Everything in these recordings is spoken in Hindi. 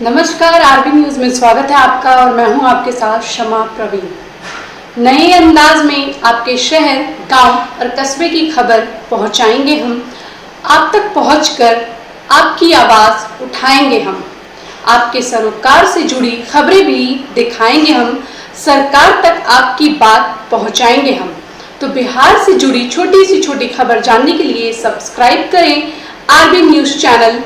नमस्कार, आरबी न्यूज़ में स्वागत है आपका और मैं हूं आपके साथ शमा प्रवीण। नए अंदाज में आपके शहर, गांव और कस्बे की खबर पहुंचाएंगे हम। आप तक पहुंचकर आपकी आवाज़ उठाएंगे हम। आपके सरोकार से जुड़ी खबरें भी दिखाएंगे हम। सरकार तक आपकी बात पहुंचाएंगे हम। तो बिहार से जुड़ी छोटी से छोटी खबर जानने के लिए सब्सक्राइब करें आरबी न्यूज़ चैनल।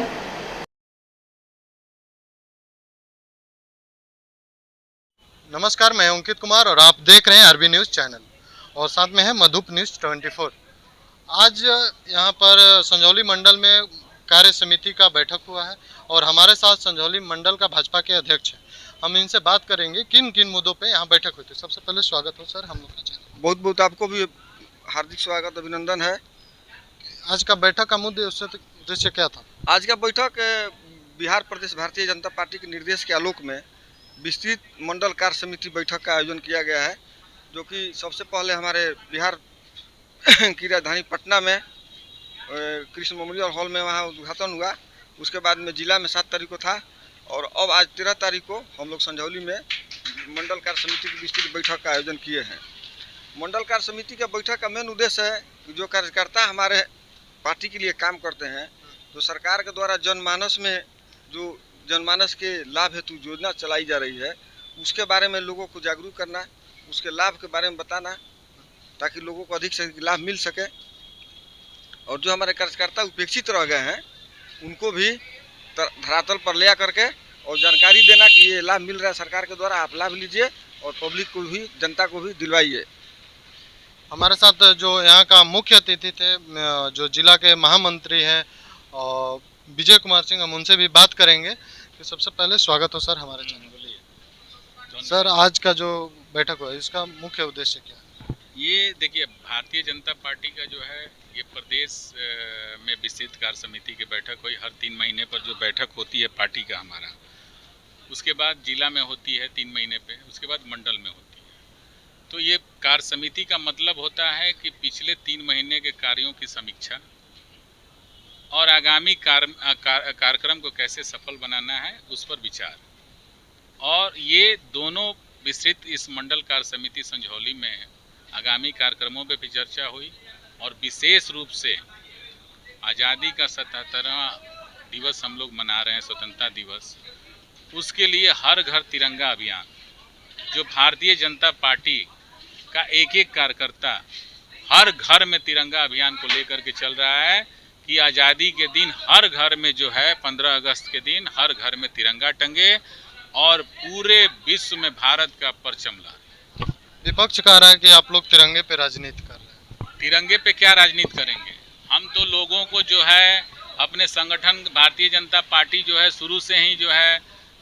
नमस्कार, मैं अंकित कुमार और आप देख रहे हैं आरबी न्यूज़ चैनल और साथ में है मधुप न्यूज़ 24। आज यहां पर संजौली मंडल में कार्य समिति का बैठक हुआ है और हमारे साथ संजौली मंडल का भाजपा के अध्यक्ष हैं। हम इनसे बात करेंगे किन किन मुद्दों पे यहां बैठक हुई थी। सबसे पहले स्वागत हो सर हम लोग का चैनल। बहुत बहुत आपको भी हार्दिक स्वागत, अभिनंदन है। आज का बैठक का उद्देश्य क्या था? आज का बैठक बिहार प्रदेश भारतीय जनता पार्टी के निर्देश के आलोक में विस्तृत मंडल कार्य समिति बैठक का आयोजन किया गया है, जो कि सबसे पहले हमारे बिहार की राजधानी पटना में कृष्ण मेमोरियल हॉल में वहाँ उद्घाटन हुआ। उसके बाद में जिला में 7 तारीख को था और अब आज 13 तारीख को हम लोग संजौली में मंडल कार्य समिति की विस्तृत बैठक का आयोजन किए हैं। मंडल कार्य समिति का बैठक का मेन उद्देश्य है कि जो कार्यकर्ता हमारे पार्टी के लिए काम करते हैं, जो सरकार के द्वारा जनमानस में जो जनमानस के लाभ हेतु योजना चलाई जा रही है, उसके बारे में लोगों को जागरूक करना, उसके लाभ के बारे में बताना, ताकि लोगों को अधिक से अधिक लाभ मिल सके। और जो हमारे कार्यकर्ता उपेक्षित रह गए हैं, उनको भी धरातल पर ले आकर के और जानकारी देना कि ये लाभ मिल रहा है सरकार के द्वारा, आप लाभ लीजिए और पब्लिक को भी, जनता को भी दिलवाइए। हमारे साथ जो यहाँ का मुख्य अतिथि थे, जो जिला के महामंत्री हैं और विजय कुमार सिंह, हम उनसे भी बात करेंगे। कि सबसे पहले स्वागत हो सर हमारे चैनल में। सर, आज का जो बैठक हुआ इसका मुख्य उद्देश्य क्या है? ये देखिए, भारतीय जनता पार्टी का जो है ये प्रदेश में विस्तृत कार्य समिति की बैठक हुई। हर 3 महीने पर जो बैठक होती है पार्टी का हमारा, उसके बाद जिला में होती है 3 महीने पे, उसके बाद मंडल में होती है। तो ये कार्य समिति का मतलब होता है कि पिछले 3 महीने के कार्यों की समीक्षा और आगामी कार्यक्रम को कैसे सफल बनाना है उस पर विचार। और ये दोनों विस्तृत इस मंडल कार्य समिति संजौली में आगामी कार्यक्रमों पर भी चर्चा हुई और विशेष रूप से आज़ादी का 77वां दिवस हम लोग मना रहे हैं, स्वतंत्रता दिवस। उसके लिए हर घर तिरंगा अभियान, जो भारतीय जनता पार्टी का एक एक कार्यकर्ता हर घर में तिरंगा अभियान को लेकर के चल रहा है कि आज़ादी के दिन हर घर में जो है 15 अगस्त के दिन हर घर में तिरंगा टंगे और पूरे विश्व में भारत का परचम लहरे। विपक्ष कह रहा है कि आप लोग तिरंगे पे राजनीति कर रहे हैं। तिरंगे पे क्या राजनीति करेंगे? हम तो लोगों को जो है अपने संगठन भारतीय जनता पार्टी जो है शुरू से ही जो है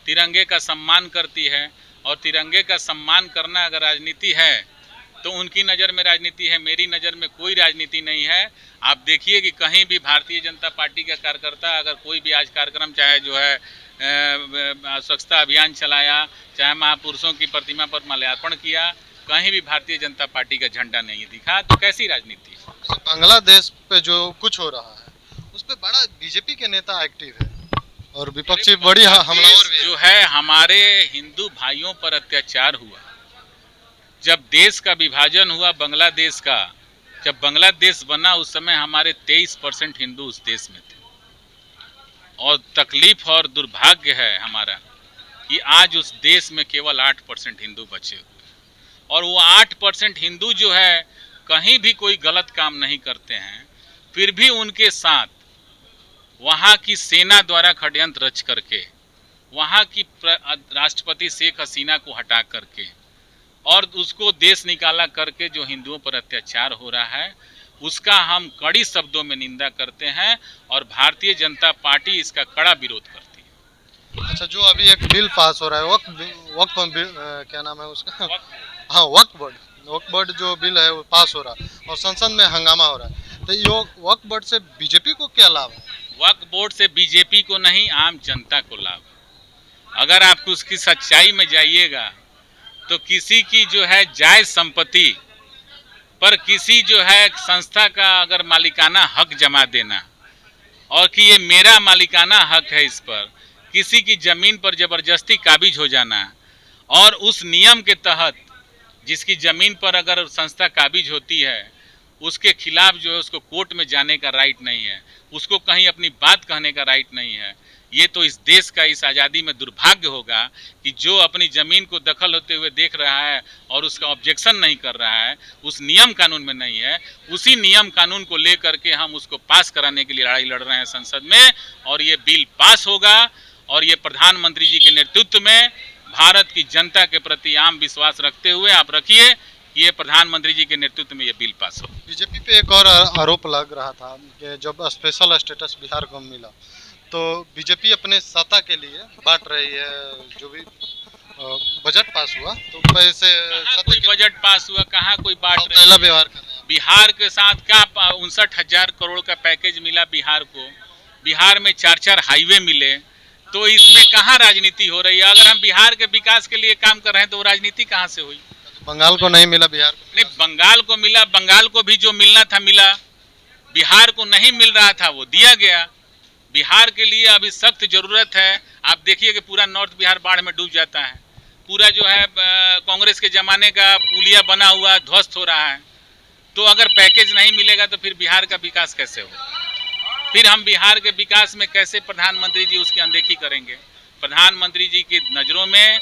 तिरंगे का सम्मान करती है। और तिरंगे का सम्मान करना अगर राजनीति है तो उनकी नज़र में राजनीति है, मेरी नज़र में कोई राजनीति नहीं है। आप देखिए कि कहीं भी भारतीय जनता पार्टी का कार्यकर्ता अगर कोई भी आज कार्यक्रम, चाहे जो है स्वच्छता अभियान चलाया, चाहे महापुरुषों की प्रतिमा पर माल्यार्पण किया, कहीं भी भारतीय जनता पार्टी का झंडा नहीं दिखा, तो कैसी राजनीति है? बांग्लादेश पे जो कुछ हो रहा है उस पे बड़ा बीजेपी के नेता एक्टिव है और विपक्षी बड़ी हमलावर भी जो है। हमारे हिंदू भाइयों पर अत्याचार हुआ, जब देश का विभाजन हुआ बांग्लादेश का, जब बांग्लादेश बना उस समय हमारे 23% हिंदू उस देश में थे। और तकलीफ और दुर्भाग्य है हमारा कि आज उस देश में केवल 8% हिंदू बचे हुए। और वो 8% हिंदू जो है कहीं भी कोई गलत काम नहीं करते हैं, फिर भी उनके साथ वहाँ की सेना द्वारा षड्यंत्र रच करके, वहाँ की राष्ट्रपति शेख हसीना को हटा करके और उसको देश निकाला करके जो हिंदुओं पर अत्याचार हो रहा है, उसका हम कड़ी शब्दों में निंदा करते हैं और भारतीय जनता पार्टी इसका कड़ा विरोध करती है। अच्छा, जो अभी एक बिल पास हो रहा है वक्फ क्या नाम है उसका? हाँ, वक्फ बोर्ड जो बिल है वो पास हो रहा है और संसद में हंगामा हो रहा है, तो ये वक्फ बोर्ड से बीजेपी को क्या लाभ है? वक्फ बोर्ड से बीजेपी को नहीं, आम जनता को लाभ। अगर आप उसकी सच्चाई में जाइएगा तो किसी की जो है जायज संपत्ति पर किसी जो है संस्था का अगर मालिकाना हक जमा देना और कि ये मेरा मालिकाना हक है इस पर, किसी की ज़मीन पर ज़बरदस्ती काबिज हो जाना और उस नियम के तहत जिसकी ज़मीन पर अगर संस्था काबिज होती है उसके खिलाफ जो है उसको कोर्ट में जाने का राइट नहीं है, उसको कहीं अपनी बात कहने का राइट नहीं है। ये तो इस देश का इस आज़ादी में दुर्भाग्य होगा कि जो अपनी ज़मीन को दखल होते हुए देख रहा है और उसका ऑब्जेक्शन नहीं कर रहा है, उस नियम कानून में नहीं है, उसी नियम कानून को लेकर के हम उसको पास कराने के लिए लड़ाई लड़ रहे हैं संसद में। और ये बिल पास होगा और ये प्रधानमंत्री जी के नेतृत्व में भारत की जनता के प्रति आम विश्वास रखते हुए आप रखिए कि ये प्रधानमंत्री जी के नेतृत्व में ये बिल पास हो। बीजेपी पे एक और आरोप लग रहा था कि जब स्पेशल स्टेटस बिहार को मिला तो बीजेपी अपने सत्ता के लिए बांट रही है। जो भी बजट पास हुआ तो पैसे कोई बजट पास हुआ, कहाँ कोई बांट रही पहला व्यवहार कर रहे हैं। बिहार के साथ क्या 59,000 करोड़ का पैकेज मिला बिहार को, बिहार में 4-4 हाईवे मिले, तो इसमें कहाँ राजनीति हो रही है? अगर हम बिहार के विकास के लिए काम कर रहे हैं तो वो राजनीति कहाँ से हुई? बंगाल को नहीं मिला, बिहार को नहीं, बंगाल को मिला, बंगाल को भी जो मिलना था मिला, बिहार को नहीं मिल रहा था वो दिया गया। बिहार के लिए अभी सख्त जरूरत है। आप देखिए कि पूरा नॉर्थ बिहार बाढ़ में डूब जाता है, पूरा जो है कांग्रेस के जमाने का पुलिया बना हुआ ध्वस्त हो रहा है। तो अगर पैकेज नहीं मिलेगा तो फिर बिहार का विकास कैसे होगा? फिर हम बिहार के विकास में कैसे प्रधानमंत्री जी उसकी अनदेखी करेंगे? प्रधानमंत्री जी की नज़रों में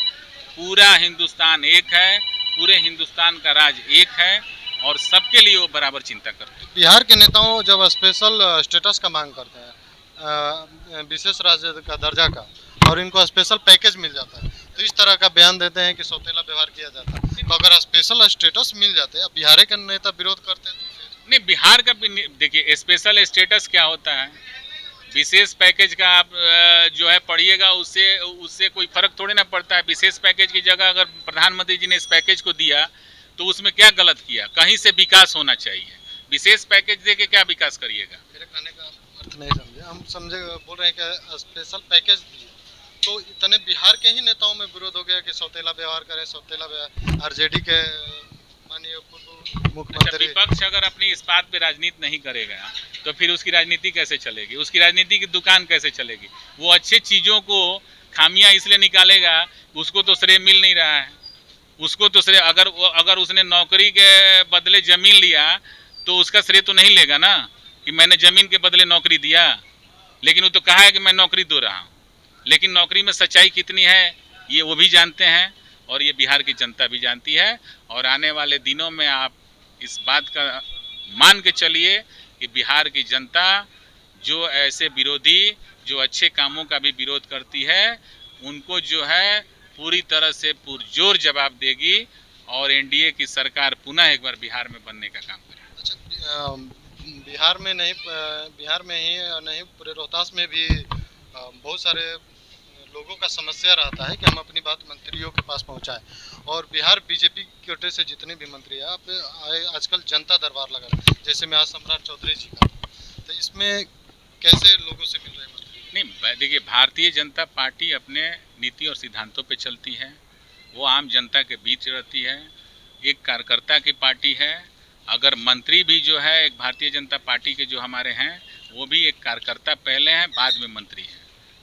पूरा हिंदुस्तान एक है, पूरे हिंदुस्तान का राज एक है और सबके लिए वो बराबर चिंता करते हैं। बिहार के नेताओं जब स्पेशल स्टेटस का मांग करते हैं, विशेष राज्य का दर्जा का, और इनको स्पेशल पैकेज मिल जाता है तो इस तरह का बयान देते हैं कि सौतेला व्यवहार किया जाता है। तो अगर स्पेशल स्टेटस मिल जाते हैं, बिहार के नेता विरोध करते हैं तो नहीं, बिहार का भी देखिए स्पेशल स्टेटस क्या होता है, विशेष पैकेज का आप जो है पढ़िएगा, उससे कोई फर्क थोड़ी ना पड़ता है। विशेष पैकेज की जगह अगर प्रधानमंत्री जी ने इस पैकेज को दिया तो उसमें क्या गलत किया? कहीं से विकास होना चाहिए, विशेष पैकेज दे के क्या विकास करिएगा? मेरे कहने का अर्थ नहीं समझे, हम समझे बोल रहे हैं कि स्पेशल पैकेज दिए तो इतने बिहार के ही नेताओं में विरोध हो गया कि सौतेला व्यवहार करें, सौतेला व्यवहार। आरजेडी के माननीय पूर्व मुख्यमंत्री विपक्ष अगर अपनी इस बात पे राजनीति नहीं करेगा तो फिर उसकी राजनीति कैसे चलेगी? उसकी राजनीति की दुकान कैसे चलेगी? वो अच्छे चीज़ों को खामियां इसलिए निकालेगा, उसको तो श्रेय मिल नहीं रहा है। उसको तो श्रेय अगर उसने नौकरी के बदले जमीन लिया तो उसका श्रेय तो नहीं लेगा ना कि मैंने जमीन के बदले नौकरी दिया। लेकिन वो तो कहा है कि मैं नौकरी दे रहा हूँ, लेकिन नौकरी में सच्चाई कितनी है ये वो भी जानते हैं और ये बिहार की जनता भी जानती है। और आने वाले दिनों में आप इस बात का मान के चलिए कि बिहार की जनता जो ऐसे विरोधी जो अच्छे कामों का भी विरोध करती है उनको जो है पूरी तरह से पुरजोर जवाब देगी और एनडीए की सरकार पुनः एक बार बिहार में बनने का काम करेगी। अच्छा, बिहार में नहीं, बिहार में ही नहीं पूरे रोहतास में भी बहुत सारे लोगों का समस्या रहता है कि हम अपनी बात मंत्रियों के पास पहुंचाएं। और बिहार बीजेपी कोटे से जितने भी मंत्री हैं, आप आजकल जनता दरबार लगा रहे हैं, जैसे मैं आज सम्राट चौधरी जी का, तो इसमें कैसे लोगों से मिल रहे हैं मंत्री? नहीं, देखिए भारतीय जनता पार्टी अपने नीति और सिद्धांतों पे चलती है, वो आम जनता के बीच रहती है, एक कार्यकर्ता की पार्टी है। अगर मंत्री भी जो है एक भारतीय जनता पार्टी के जो हमारे हैं वो भी एक कार्यकर्ता पहले हैं बाद में मंत्री हैं।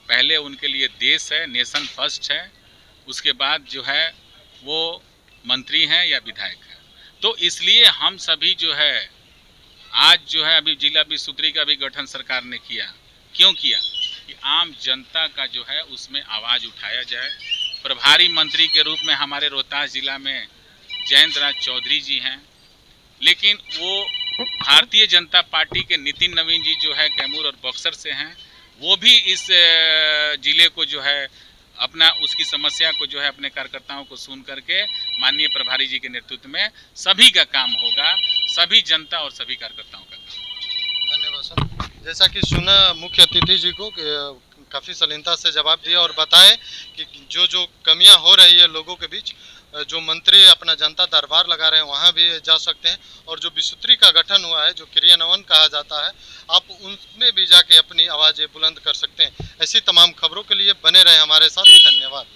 पहले उनके लिए देश है, नेशन फर्स्ट है, उसके बाद जो है वो मंत्री हैं या विधायक हैं। तो इसलिए हम सभी जो है आज जो है अभी जिला विस्तृति का भी गठन सरकार ने किया। क्यों किया? कि आम जनता का जो है उसमें आवाज़ उठाया जाए। प्रभारी मंत्री के रूप में हमारे रोहतास जिला में जयंत राज चौधरी जी हैं, लेकिन वो भारतीय जनता पार्टी के नितिन नवीन जी जो है कैमूर और बक्सर से हैं, वो भी इस जिले को जो है अपना उसकी समस्या को जो है अपने कार्यकर्ताओं को सुन करके माननीय प्रभारी जी के नेतृत्व में सभी का काम होगा, सभी जनता और सभी कार्यकर्ताओं का काम। धन्यवाद सर। जैसा कि सुना मुख्य अतिथि जी को काफ़ी शालीनता से जवाब दिया और बताए कि जो कमियां हो रही है लोगों के बीच, जो मंत्री अपना जनता दरबार लगा रहे हैं वहाँ भी जा सकते हैं, और जो विस्तृति का गठन हुआ है जो क्रियान्वयन कहा जाता है आप उनमें भी जाके अपनी आवाज़ें बुलंद कर सकते हैं। ऐसी तमाम खबरों के लिए बने रहे हमारे साथ। धन्यवाद।